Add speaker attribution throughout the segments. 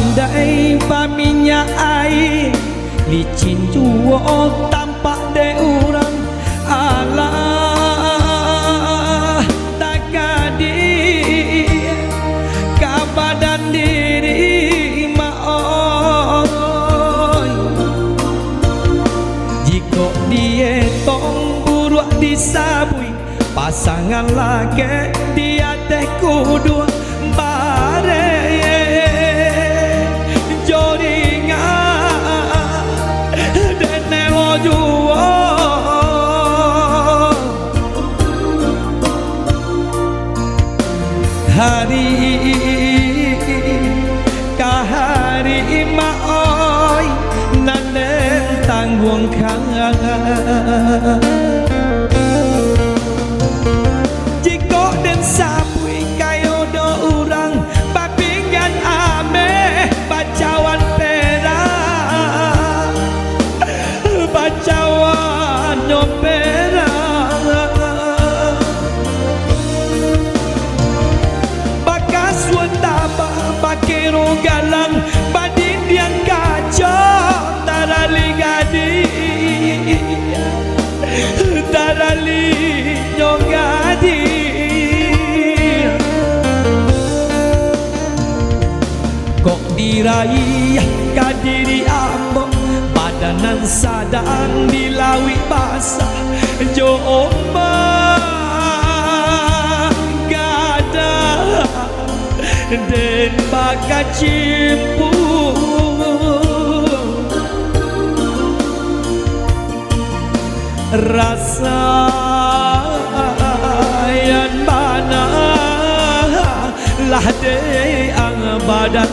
Speaker 1: pandai paminya air licin juo tampak de urang alah tak kadi kabadan diri maoy jika dia tong buruk disabui pasangan lagi dia teh kudu bare hari kahari maoi nanen tanggung kang jiko den sapui kayo do urang papinggan ame bacawan perak bacawan nyopera bakero galang badin yang kacau tarali gadi tarali nyogadi kok diraih kadiri ambo badanan sadang dilawi basah jo den bakat cimpu rasa yang mana lah de ang badan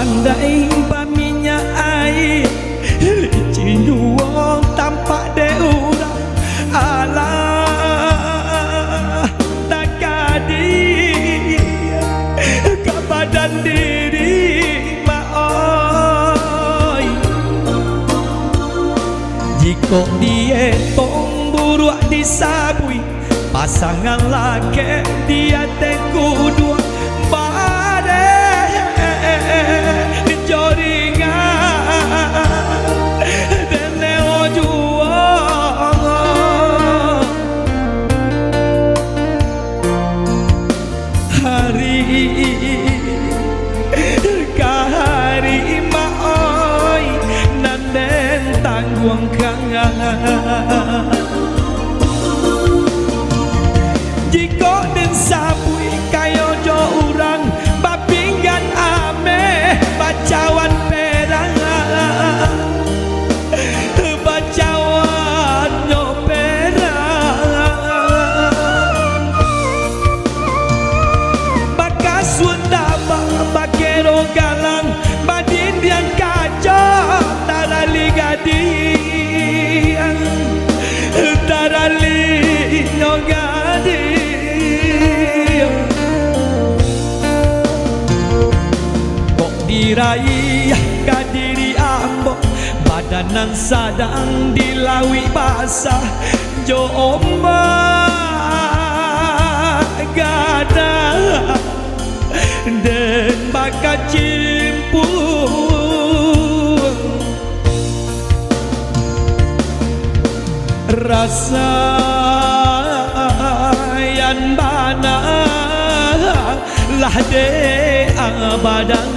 Speaker 1: pandai paminya air licin juo tampak de urang alah tak kadi ke badan diri maoi jika dia tong buruk disabui pasangan laki dia teh kudu kahari maoi nanen tanggung kang jiko den sapui kayo jo urang papinggan ame bacawan perang bacawan nyoperang bakas wendama bakero galang badin yang kacau tarali gadi tarali nyogadi kok diraih kadiri ambo badanan sadang dilawi basah jo ombak gada den bakat cimpu rasa yang bana lah de abadang